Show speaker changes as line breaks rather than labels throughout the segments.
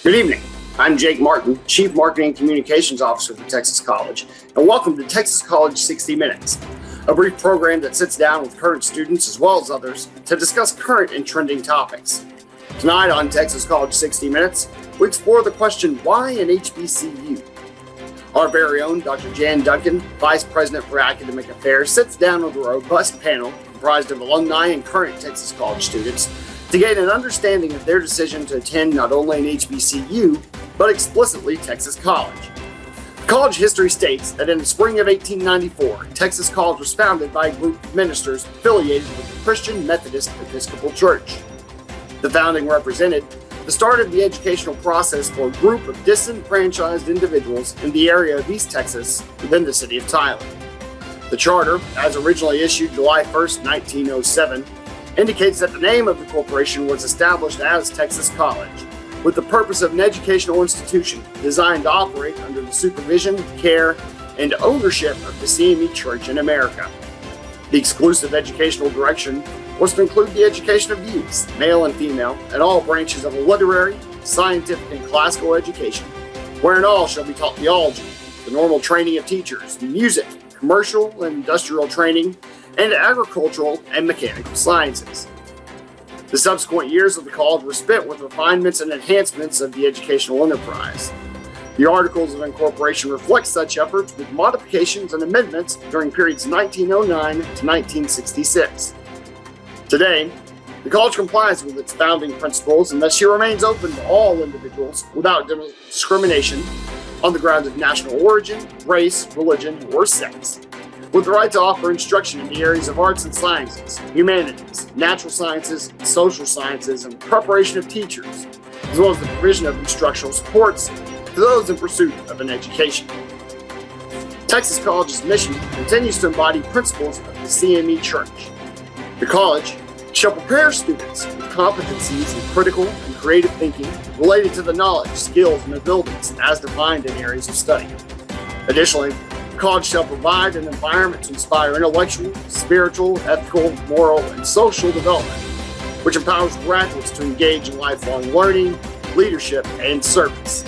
Good evening. I'm Jake Martin, Chief Marketing and Communications Officer for Texas College, and welcome to Texas College 60 Minutes, a brief program that sits down with current students as well as others to discuss current and trending topics. Tonight on Texas College 60 Minutes, we explore the question, why an HBCU? Our very own Dr. Jan Duncan, Vice President for Academic Affairs, sits down with a robust panel comprised of alumni and current Texas College students to gain an understanding of their decision to attend not only an HBCU, but explicitly Texas College. College history states that in the spring of 1894, Texas College was founded by a group of ministers affiliated with the Christian Methodist Episcopal Church. The founding represented the start of the educational process for a group of disenfranchised individuals in the area of East Texas within the city of Tyler. The charter, as originally issued July 1st, 1907, indicates that the name of the corporation was established as Texas College, with the purpose of an educational institution designed to operate under the supervision, care, and ownership of the CME Church in America. The exclusive educational direction was to include the education of youths, male and female, and all branches of a literary, scientific, and classical education, wherein all shall be taught theology, the normal training of teachers, music, commercial and industrial training, and agricultural and mechanical sciences. The subsequent years of the college were spent with refinements and enhancements of the educational enterprise. The Articles of Incorporation reflect such efforts with modifications and amendments during periods 1909 to 1966. Today, the college complies with its founding principles and thus she remains open to all individuals without discrimination on the grounds of national origin, race, religion, or sex, with the right to offer instruction in the areas of arts and sciences, humanities, natural sciences, social sciences, and preparation of teachers, as well as the provision of instructional supports to those in pursuit of an education. Texas College's mission continues to embody principles of the CME Church. The college shall prepare students with competencies in critical and creative thinking related to the knowledge, skills, and abilities as defined in areas of study. Additionally, the college shall provide an environment to inspire intellectual, spiritual, ethical, moral, and social development, which empowers graduates to engage in lifelong learning, leadership, and service.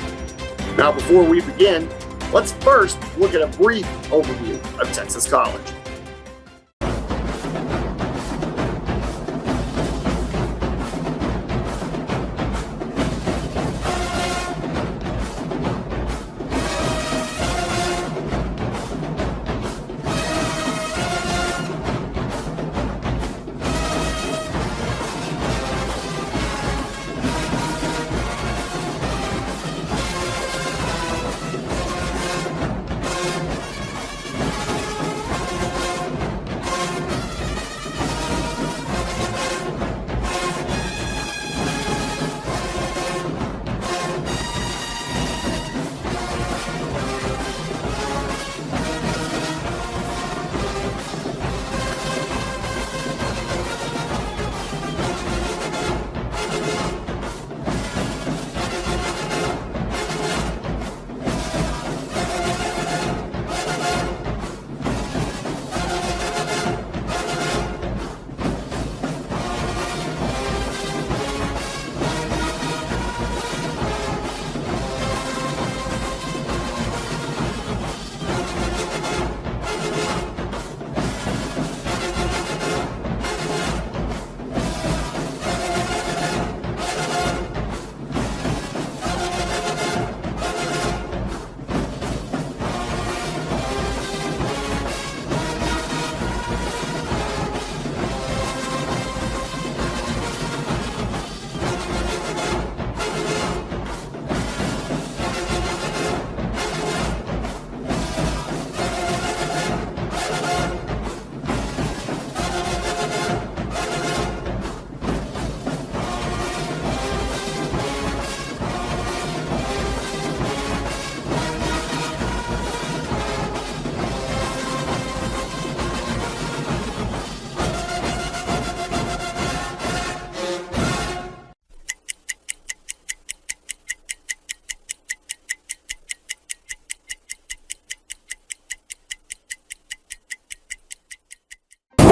Now, before we begin, let's first look at a brief overview of Texas College.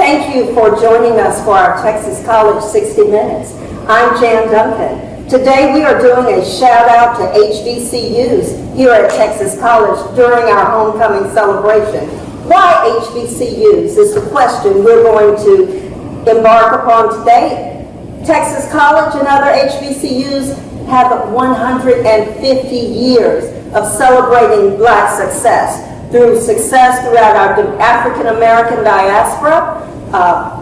Thank you for joining us for our Texas College 60 Minutes. I'm Jan Duncan, Today we are doing a shout out to HBCUs here at Texas College during our homecoming celebration. Why HBCUs is the question we're going to embark upon today. Texas College and other HBCUs have 150 years of celebrating Black success throughout our African American diaspora,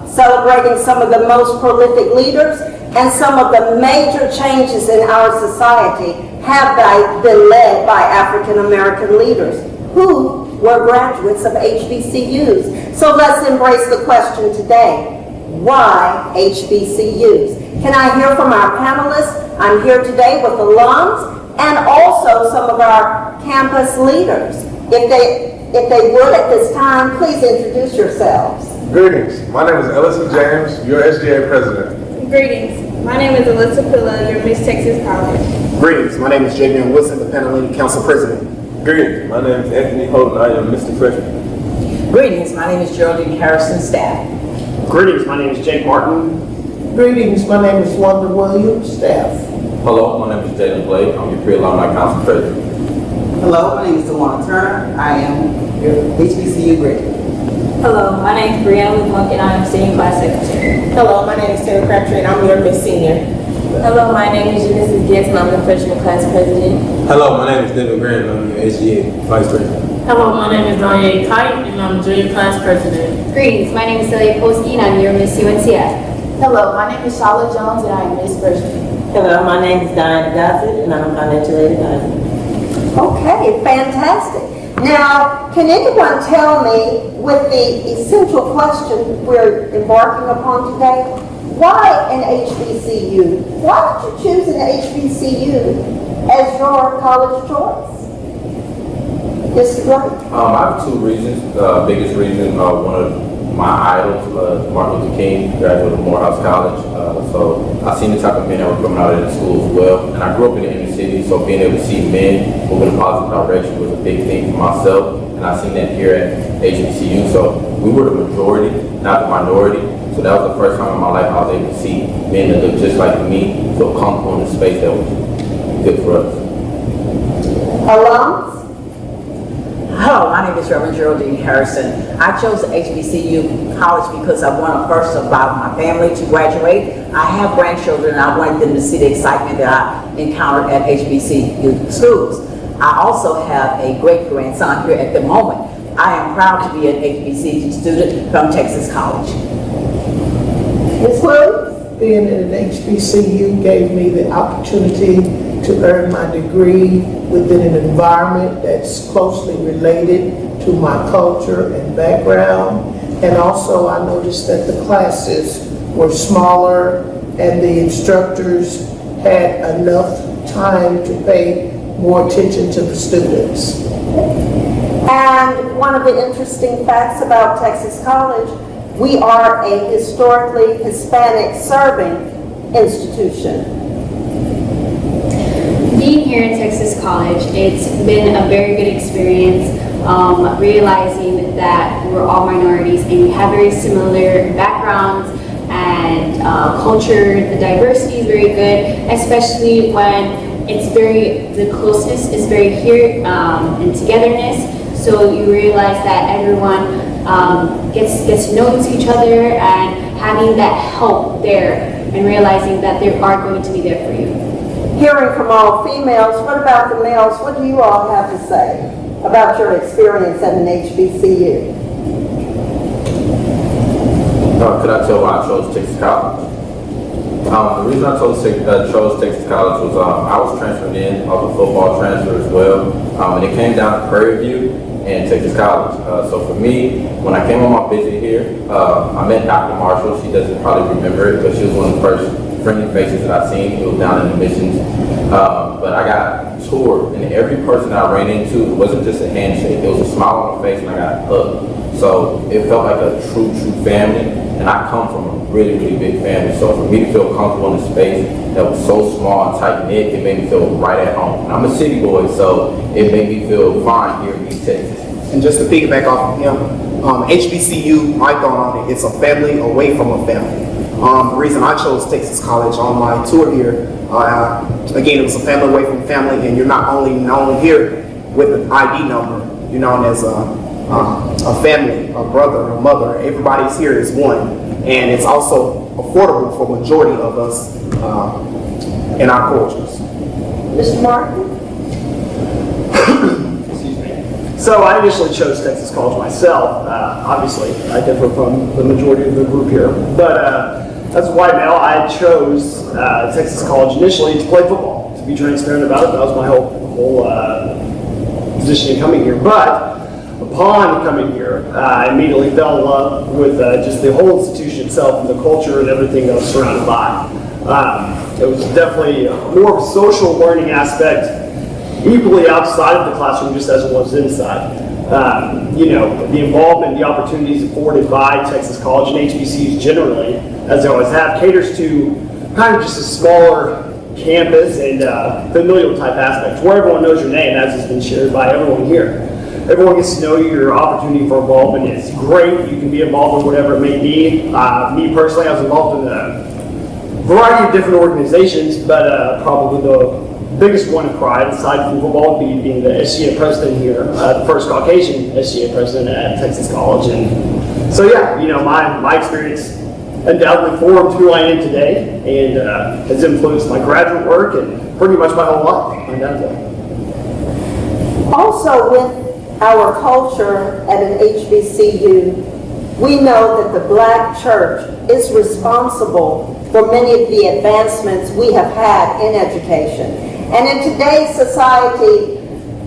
celebrating some of the most prolific leaders, and some of the major changes in our society have been led by African American leaders who were graduates of HBCUs. So let's embrace the question today. Why HBCUs? Can I hear from our panelists? I'm here today with alums and also some of our campus leaders. If they would at this time, please introduce yourselves.
Greetings. My name is Ellison James, your SGA president.
Greetings. My name is Alyssa Pilla, your Miss Texas College.
Greetings. My name is Javion Wilson, the Panhellenic Council President.
Greetings. My name is Anthony Holden. I am Mr. Freshman.
Greetings. My name is Geraldine Harrison, staff.
Greetings, my name is Jake Martin.
Greetings, my name is Wanda Williams, staff.
Hello, my name is Jalen Blake. I'm your pre-alumni council president.
Hello, my name is DeWanna Turner. I am your HBCU graduate.
Hello, my name is Brianna Monk and I am senior class secretary.
Hello, my name is Taylor Crabtree and I'm your Miss Senior.
Hello, my name is Genesis Gibbs and I'm the freshman class president.
Hello, my name is David Grant. I'm your SGA vice president.
Hello, my name is Danye Kite and I'm junior class president.
Greetings, my name is Celia Polsky and I'm your Miss UNCF.
Hello, my name is Charlotte Jones and I am Miss Freshman.
Hello, my name is Diane Gossett and I'm financial aid advisor.
Okay, fantastic. Now, can anyone tell me, with the essential question we're embarking upon today, why an HBCU? Why did you choose an HBCU as your college choice? Mr. Gray?
I have two reasons. Biggest reason, one of my idols, Martin Luther King, graduated of Morehouse College. So I've seen the type of men that were coming out of the school as well. And I grew up in the inner city, so being able to see men moving in a positive direction was a big thing for myself. And I've seen that here at HBCU. So we were the majority, not the minority. So that was the first time in my life I was able to see men that looked just like me, feel comfortable in the space that was good for us.
Alums?
Hello, my name is Reverend Geraldine Harrison. I chose HBCU college because I want to first allow my family to graduate. I have grandchildren and I wanted them to see the excitement that I encountered at HBCU schools. I also have a great grandson here at the moment. I am proud to be an HBCU student from Texas College.
Ms. Williams?
Being in an HBCU gave me the opportunity to earn my degree within an environment that's closely related to my culture and background. And also I noticed that the classes were smaller and the instructors had enough time to pay more attention to the students.
And one of the interesting facts about Texas College, we are a historically Hispanic serving institution.
Being here in Texas College, it's been a very good experience, realizing that we're all minorities and we have very similar backgrounds and culture. The diversity is very good, especially when the closeness is very here and togetherness. So you realize that everyone gets to know each other and having that help there and realizing that they are going to be there for you.
Hearing from all females, what about the males? What do you all have to say about your experience at an HBCU?
Could I tell why I chose Texas College? The reason I chose Texas College was I was transferred in, I was a football transfer as well, and it came down to Prairie View and Texas College. So for me, when I came on my visit here, I met Dr. Marshall. She doesn't probably remember it, but she was one of the first friendly faces that I've seen. It was down in the missions. But I got toured, and every person that I ran into, it wasn't just a handshake. It was a smile on my face, and I got hugged. So it felt like a true family. And I come from a really big family. So for me to feel comfortable in a space that was so small and tight-knit, it made me feel right at home. And I'm a city boy, so it made me feel fine here in East Texas.
And just to piggyback off of him, HBCU, my thought on it, it's a family away from a family. The reason I chose Texas College on my tour here, Again, it was a family away from family, and you're not only known here with an ID number, you're known as a family, a brother, a mother. Everybody's here is one, and it's also affordable for majority of us in our cultures.
Mr. Martin?
Excuse me. So I initially chose Texas College myself. Obviously, I differ from the majority of the group here, but as a white male, I chose Texas College initially to play football. To be transparent about it, that was my whole position in coming here. But upon coming here, I immediately fell in love with just the whole institution itself and the culture and everything that I was surrounded by. It was definitely more of a social learning aspect, equally outside of the classroom, just as it was inside. The involvement, the opportunities afforded by Texas College and HBCUs generally, as they always have, caters to kind of just a smaller campus and familial type aspect, where everyone knows your name, as has been shared by everyone here. Everyone gets to know you. Your opportunity for involvement is great. You can be involved in whatever it may be. Me personally, I was involved in a variety of different organizations, but probably the biggest one of pride, aside from football, would be being the SGA president here, the first Caucasian SGA president at Texas College. And so, yeah, my experience undoubtedly formed who I am today and has influenced my graduate work and pretty much my whole life, undoubtedly.
Also, with our culture at an HBCU, we know that the Black church is responsible for many of the advancements we have had in education. And in today's society,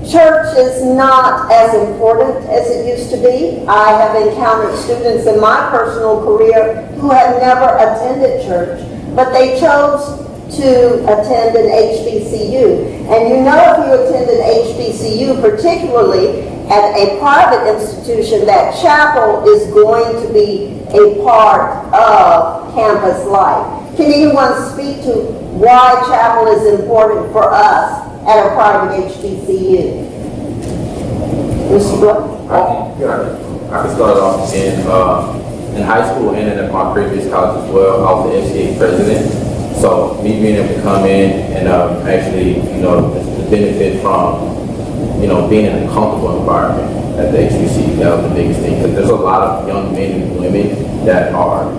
church is not as important as it used to be. I have encountered students in my personal career who have never attended church, but they chose to attend an HBCU. And if you attend an HBCU, particularly at a private institution, that chapel is going to be a part of campus life. Can anyone speak to why chapel is important for us at a private HBCU? Mr. Brooks?
I can start off in high school and in my previous college as well. I was the FCA president. So me being able to come in and actually, just benefit from, being in a comfortable environment at the HBCU, that was the biggest thing. Because there's a lot of young men and women that are,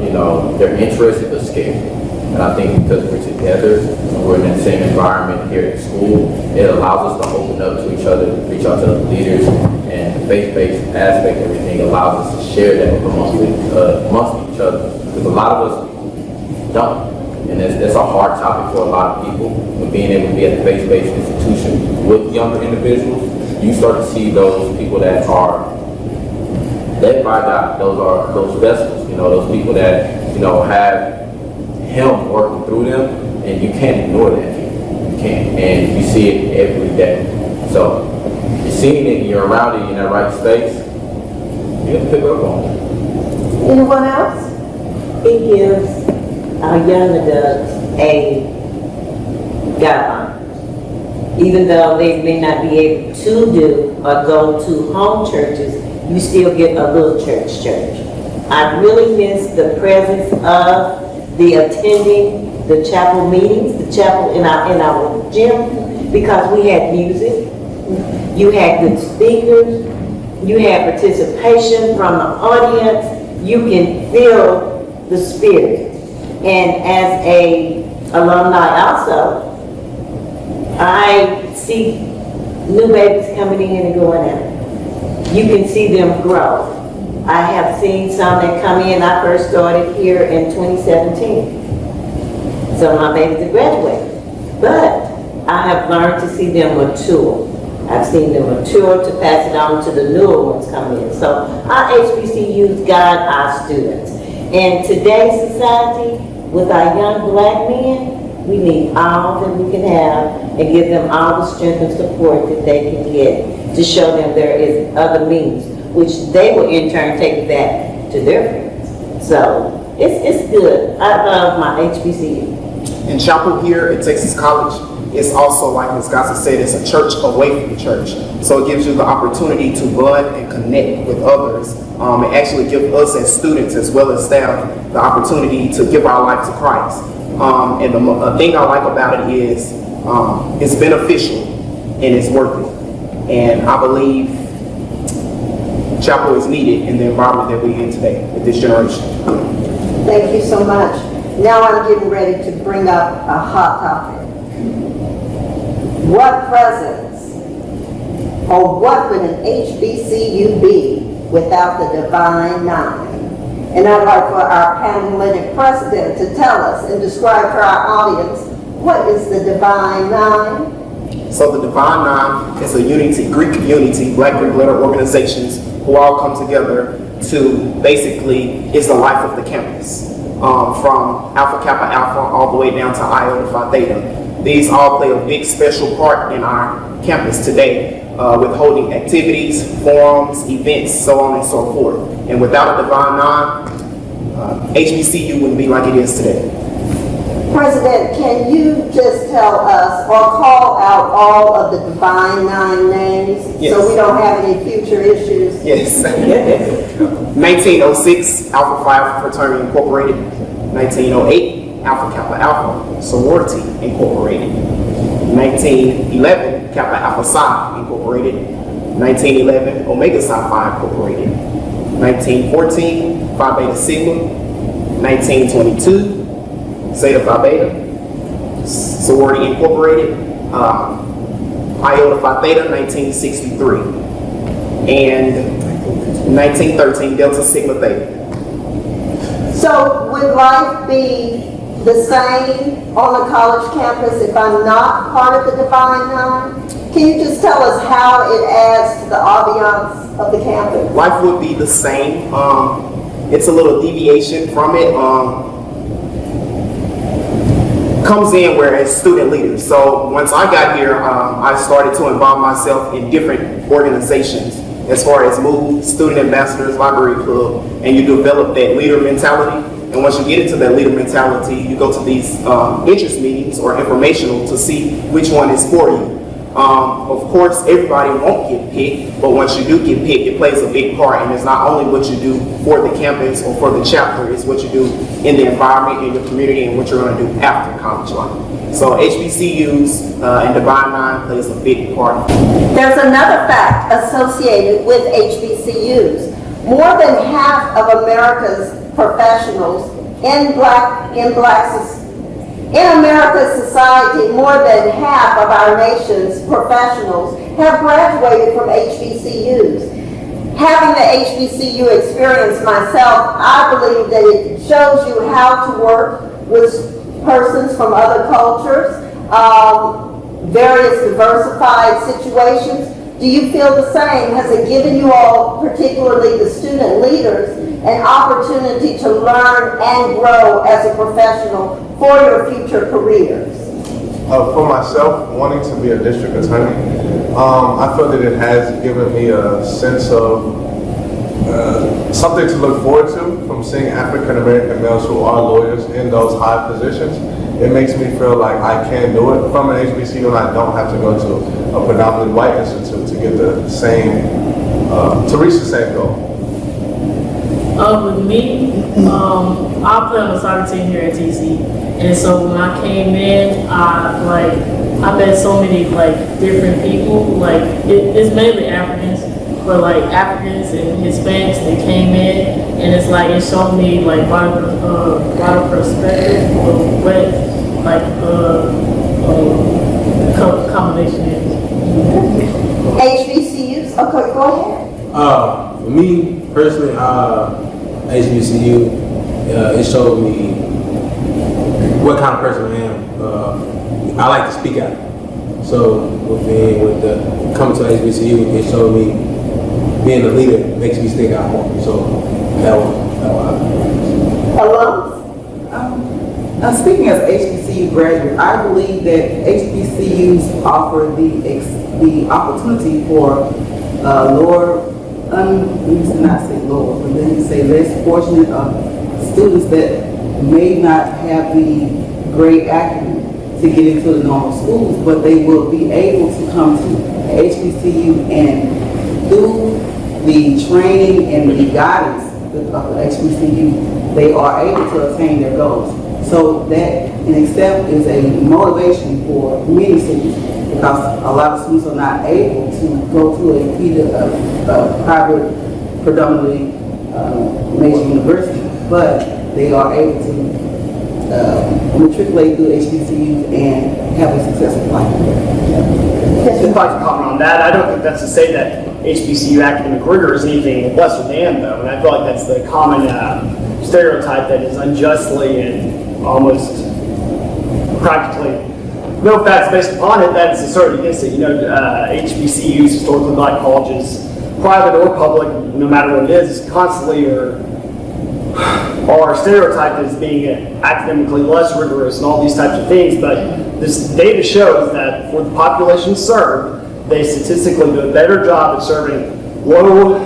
they're interested but scared. And I think because we're together and we're in the same environment here at school, it allows us to open up to each other, reach out to the leaders, and the faith-based aspect of everything allows us to share that amongst each other. Because a lot of us don't. And it's a hard topic for a lot of people. But being able to be at a faith-based institution with younger individuals, you start to see those people that are led by God. Those vessels, those people that, have Him working through them, and you can't ignore that. You can't. And you see it every day. So you're seeing it, you're around it, you're in that right space, you have to pick up on it.
Anyone else?
It gives our young adults a guideline. Even though they may not be able to do or go to home churches, you still get a little church. I really miss the presence of the attending the chapel meetings, the chapel in our gym, because we had music, you had good speakers, you had participation from the audience, you can feel the spirit. And as a alumni also, I see new babies coming in and going out. You can see them grow. I have seen some that come in. I first started here in 2017. So my babies are graduating. But I have learned to see them mature. I've seen them mature to pass it on to the newer ones coming in. So our HBCUs guide our students. In today's society, with our young Black men, we need all that we can have and give them all the strength and support that they can get to show them there is other means, which they will in turn take back to their friends. So it's good. I love my HBCU.
And chapel here at Texas College is also, like Ms. Gossett said, it's a church away from the church. So it gives you the opportunity to bond and connect with others. It actually gives us as students as well as staff the opportunity to give our life to Christ. And the thing I like about it is it's beneficial and it's worth it. And I believe chapel is needed in the environment that we're in today with this generation.
Thank you so much. Now I'm getting ready to bring up a hot topic. What presence or what would an HBCU be without the Divine Nine? And I'd like for our panel president to tell us and describe to our audience, what is the Divine Nine?
So the Divine Nine is a unity, Greek unity, Black Greek letter organizations who all come together to basically, is the life of the campus. From Alpha Kappa Alpha all the way down to Iota Phi Theta. These all play a big special part in our campus today with holding activities, forums, events, so on and so forth. And without a Divine Nine, HBCU wouldn't be like it is today.
President, can you just tell us or call out all of the Divine Nine names so we don't have any future issues?
Yes. 1906, Alpha Phi Alpha Fraternity Incorporated. 1908, Alpha Kappa Alpha Sorority Incorporated. 1911, Kappa Alpha Psi Incorporated. 1911, Omega Psi Phi Incorporated. 1914, Phi Beta Sigma. 1922, Zeta Phi Beta Sorority Incorporated. Iota Phi Theta, 1963. And 1913, Delta Sigma Theta.
So would life be the same on the college campus if I'm not part of the Divine Nine? Can you just tell us how it adds to the ambiance of the campus?
Life would be the same. It's a little deviation from it. Comes in whereas student leaders. So once I got here, I started to involve myself in different organizations as far as MOVE, Student Ambassadors, Library Club, and you develop that leader mentality. And once you get into that leader mentality, you go to these interest meetings or informational to see which one is for you. Of course, everybody won't get picked, but once you do get picked, it plays a big part. And it's not only what you do for the campus or for the chapter, it's what you do in the environment, in your community, and what you're going to do after college life. So HBCUs and Divine Nine plays a big part.
There's another fact associated with HBCUs. More than half of America's professionals in America's society, more than half of our nation's professionals have graduated from HBCUs. Having the HBCU experience myself, I believe that it shows you how to work with persons from other cultures, various diversified situations. Do you feel the same? Has it given you all, particularly the student leaders, an opportunity to learn and grow as a professional for your future careers?
For myself, wanting to be a district attorney, I feel that it has given me a sense of something to look forward to from seeing African American males who are lawyers in those high positions. It makes me feel like I can do it from an HBCU and I don't have to go to a predominantly white institute to get the same, to reach the same goal.
With me, I play on the soccer team here at TC, and so when I came in, I met so many different people. It's mainly Africans, but Africans and Hispanics that came in, and it's it showed me broader perspective of what combination is.
HBCUs. Okay, go ahead.
For me personally, HBCU, it showed me what kind of person I am. I like to speak out. So coming to HBCU, it showed me being a leader makes me stick out more. So that was.
Speaking as an HBCU graduate, I believe that HBCUs offer the opportunity for less fortunate students that may not have the grade acumen to get into the normal schools, but they will be able to come to HBCU and through the training and the guidance of the HBCU, they are able to attain their goals. So that and accept is a motivation for many students, because a lot of students are not able to go to a private, predominantly major university, but they are able to matriculate through HBCUs and have a successful life.
If I can comment on that, I don't think that's to say that HBCU academic rigor is anything lesser than, though, and I feel like that's the common stereotype that is unjustly and almost practically no facts based upon it that is asserted against it. You know, HBCUs, historically black colleges, private or public, no matter what it is, constantly are stereotyped as being academically less rigorous and all these types of things, but this data shows that for the population served, they statistically do a better job at serving low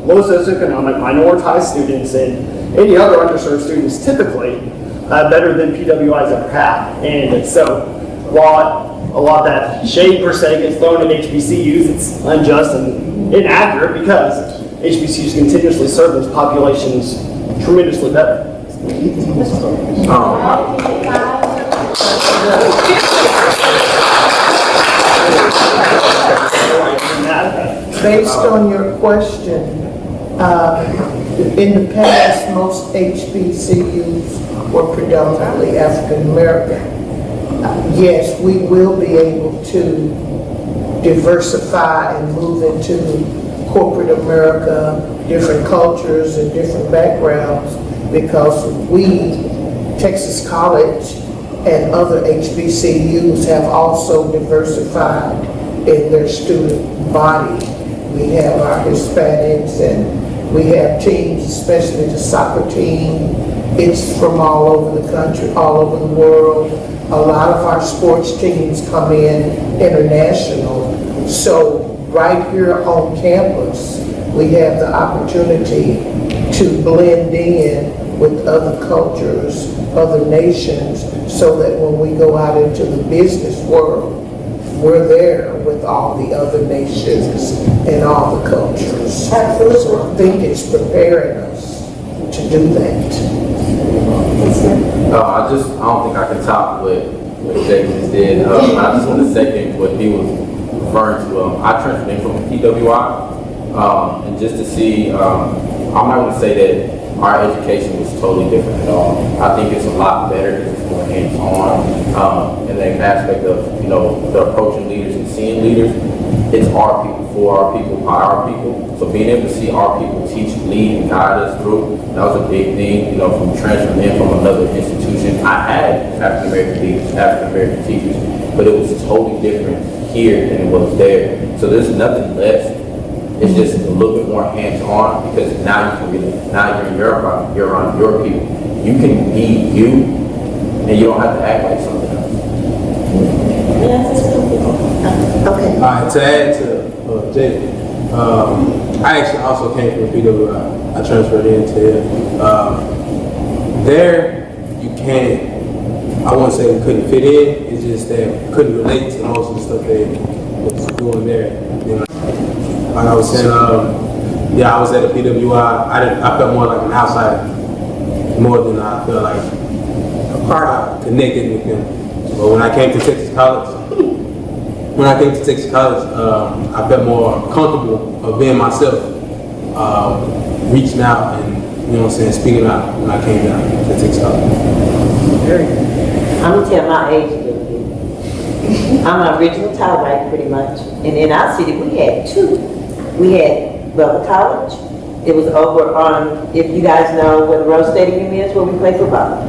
socioeconomic, minoritized students and any other underserved students typically better than PWIs ever have. And so while a lot of that shade per se gets thrown at HBCUs, it's unjust and inaccurate because HBCUs continuously serve those populations tremendously better.
Based on your question, in the past, most HBCUs were predominantly African American. Yes, we will be able to diversify and move into corporate America, different cultures and different backgrounds, because we, Texas College and other HBCUs, have also diversified in their student body. We have our Hispanics and we have teams, especially the soccer team. It's from all over the country, all over the world. A lot of our sports teams come in international. So right here on campus, we have the opportunity to blend in with other cultures, other nations, so that when we go out into the business world, we're there with all the other nations and all the cultures. Absolutely. So I think it's preparing us to do that.
I don't think I can top what Jake just did. I just want to second what he was referring to. I transferred in from PWI, and just to see, I'm not going to say that our education was totally different at all. I think it's a lot better because it's more hands-on, and the aspect of, you know, the approaching leaders and seeing leaders. It's our people, for our people, by our people. So being able to see our people teach, lead, and guide us through, that was a big thing, you know, from transferring in from another institution. I had African-American leaders, African-American teachers, but it was totally different here than it was there. So there's nothing less. It's just a little bit more hands-on, because now you can really, now you're in your environment, you're around your people. You can be you, and you don't have to act like something else.
Okay.
All right, to add to Jake, I actually also came from PWI. I transferred into it. There, you can't, I won't say we couldn't fit in, it's just that we couldn't relate to most of the stuff they was doing there. You know? Like I was saying, yeah, I was at a PWI. I felt more like an outsider, more than I felt like a part. I connected with them. But when I came to Texas College, I felt more comfortable of being myself, reaching out and, you know what I'm saying, speaking out when I came down to Texas College.
I'm gonna tell my age a little bit. I'm an original Tallywrite, pretty much. And in our city, we had two. We had Butler College. It was over on, if you guys know where the Rose Stadium is, where we play football.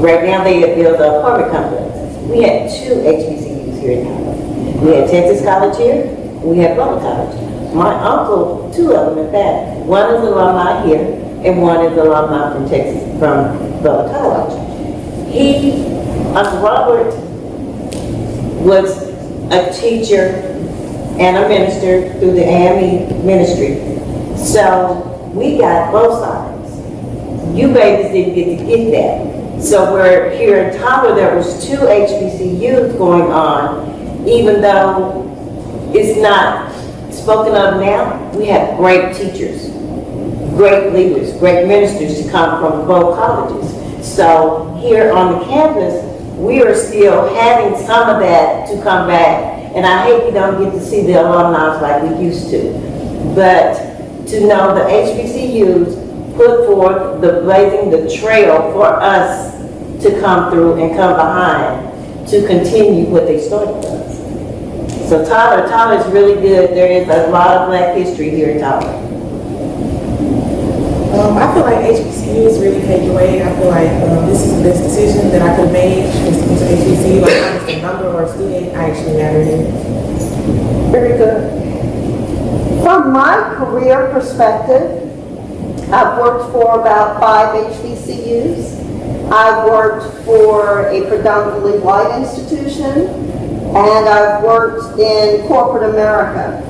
Right now, they have built an apartment complex. We had two HBCUs here in Tallywrite. We had Texas College here, and we had Butler College. My uncle, two of them in fact, one is alumni here, and one is alumni from Texas, from Butler College. Uncle Robert was a teacher and a minister through the AME ministry. So we got both sides. You babies didn't get to get that. So we're here in Tyler, there was two HBCUs going on, even though it's not spoken of now. We have great teachers, great leaders, great ministers to come from both colleges. So here on the campus, we are still having some of that to come back. And I hate we don't get to see the alumni like we used to. But to know the HBCUs put forth blazing the trail for us to come through and come behind to continue what they started with us. So Tyler's really good. There is a lot of Black history here in Tyler.
I feel like HBCUs really paved the way. I feel like this is the best decision that I could have made was to go to HBCU. Like, I'm just a number or a student, I actually mattered in.
Very good. From my career perspective, I've worked for about 5 HBCUs. I've worked for a predominantly white institution, and I've worked in corporate America.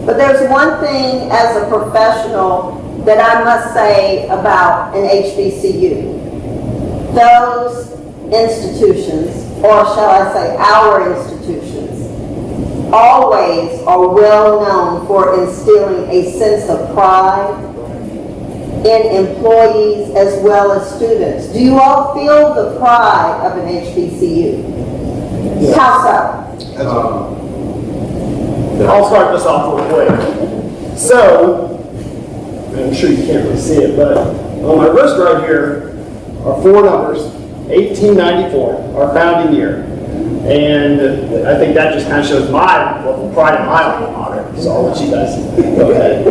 But there's one thing as a professional that I must say about an HBCU. Those institutions, or shall I say our institutions, always are well known for instilling a sense of pride in employees as well as students. Do you all feel the pride of an HBCU? Yes. How so?
I'll start this off real quick. So, I'm sure you can't really see it, but on my wrist right here are 4 numbers, 1894, our founding year. And I think that just kind of shows the pride in my alma mater. So I'll let you guys go ahead.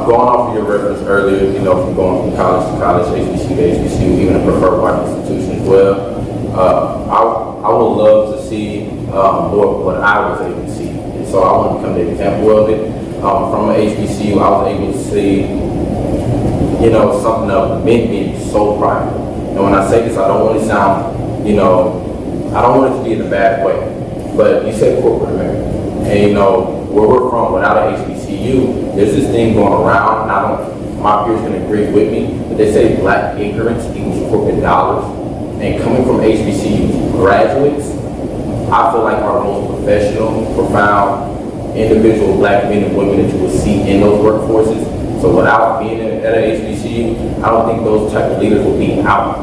Going off of your reference earlier, you know, from going from college to college, HBCU to HBCU, even a preferred white institution as well, I would love to see more of what I was able to see. And so I want to become the example of it. From an HBCU, I was able to see, you know, something of men being so prideful. And when I say this, I don't want to sound, you know, I don't want it to be in a bad way. But you said corporate America. And you know, where we're from, without an HBCU, there's this thing going around, and I don't, my peers can agree with me, but they say Black ignorance equals corporate dollars. And coming from HBCU graduates, I feel like our most professional, profound, individual Black men and women that you will see in those workforces. So without being at an HBCU, I don't think those type of leaders will be out.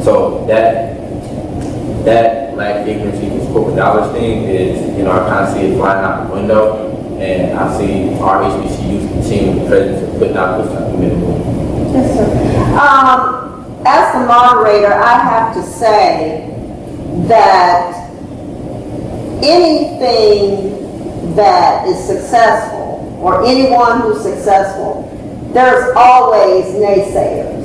So that Black ignorance equals corporate dollars thing is, you know, I kind of see it flying out the window, and I see our HBCUs continue the presence of putting out those type of men and women.
Yes, sir. As the moderator, I have to say that anything that is successful, or anyone who's successful, there's always naysayers.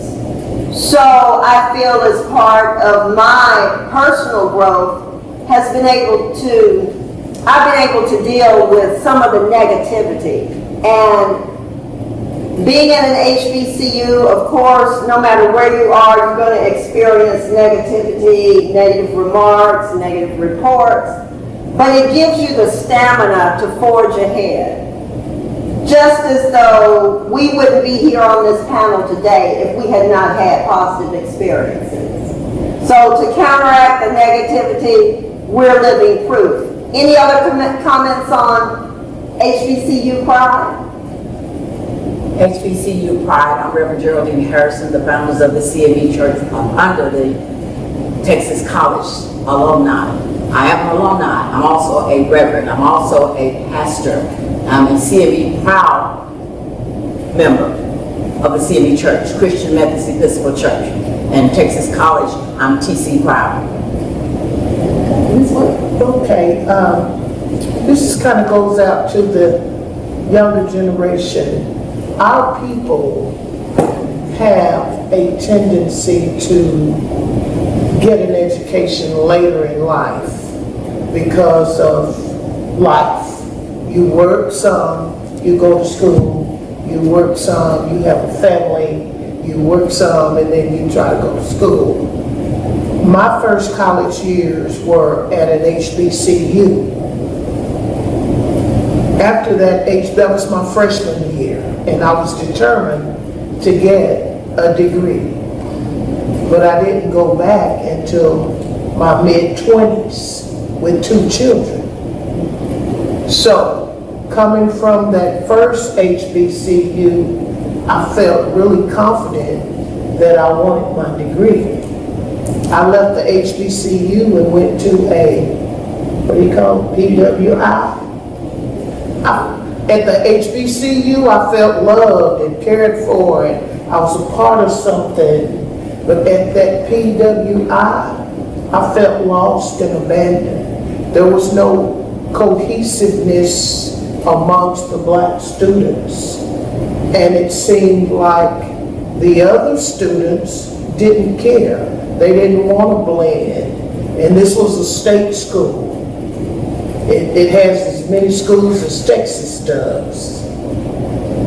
So I feel as part of my personal growth I've been able to deal with some of the negativity. And being in an HBCU, of course, no matter where you are, you're going to experience negativity, negative remarks, negative reports, but it gives you the stamina to forge ahead. Just as though we wouldn't be here on this panel today if we had not had positive experiences. So to counteract the negativity, we're living proof. Any other comments on HBCU pride?
HBCU pride. I'm Reverend Geraldine Harrison, the founders of the CME Church under the Texas College alumni. I am an alumni. I'm also a reverend. I'm also a pastor. I'm a CME proud member of the CME Church, Christian Methodist Episcopal Church. And Texas College, I'm TC proud.
Okay, this kind of goes out to the younger generation. Our people have a tendency to get an education later in life because of life. You work some, you go to school, you work some, you have a family, you work some, and then you try to go to school. My first college years were at an HBCU. After that was my freshman year, and I was determined to get a degree. But I didn't go back until my mid-20s with 2 children. So, coming from that first HBCU, I felt really confident that I wanted my degree. I left the HBCU and went to a, what do you call it, PWI? At the HBCU, I felt loved and cared for, and I was a part of something. But at that PWI, I felt lost and abandoned. There was no cohesiveness amongst the black students. And it seemed like the other students didn't care. They didn't want to blend. And this was a state school. It has as many schools as Texas does.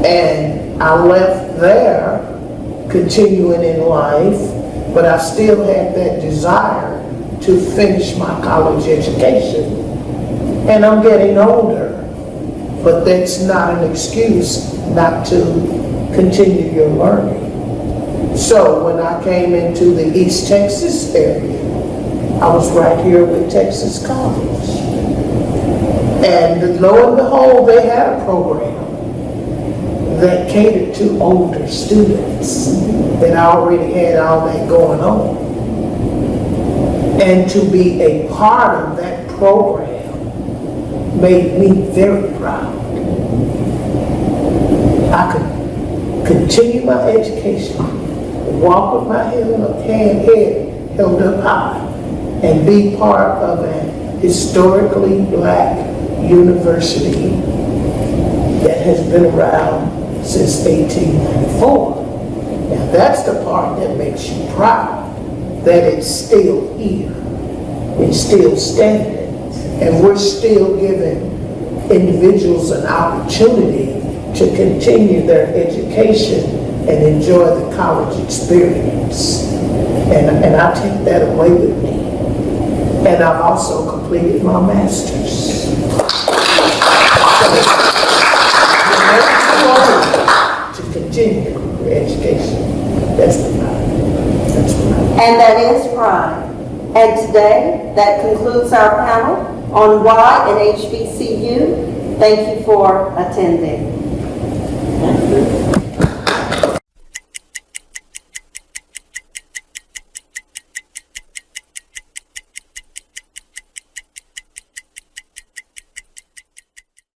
And I left there, continuing in life, but I still had that desire to finish my college education. And I'm getting older, but that's not an excuse not to continue your learning. So when I came into the East Texas area, I was right here with Texas College. And lo and behold, they had a program that catered to older students that already had all that going on. And to be a part of that program made me very proud. I could continue my education, walk with my head held up high, and be part of an historically black university that has been around since 1894. Now that's the part that makes you proud, that it's still here, it's still standing, and we're still giving individuals an opportunity to continue their education and enjoy the college experience. And I take that away with me. And I've also completed my master's. To continue your education. That's the pride.
And that is pride. And today, that concludes our panel on why an HBCU. Thank you for attending.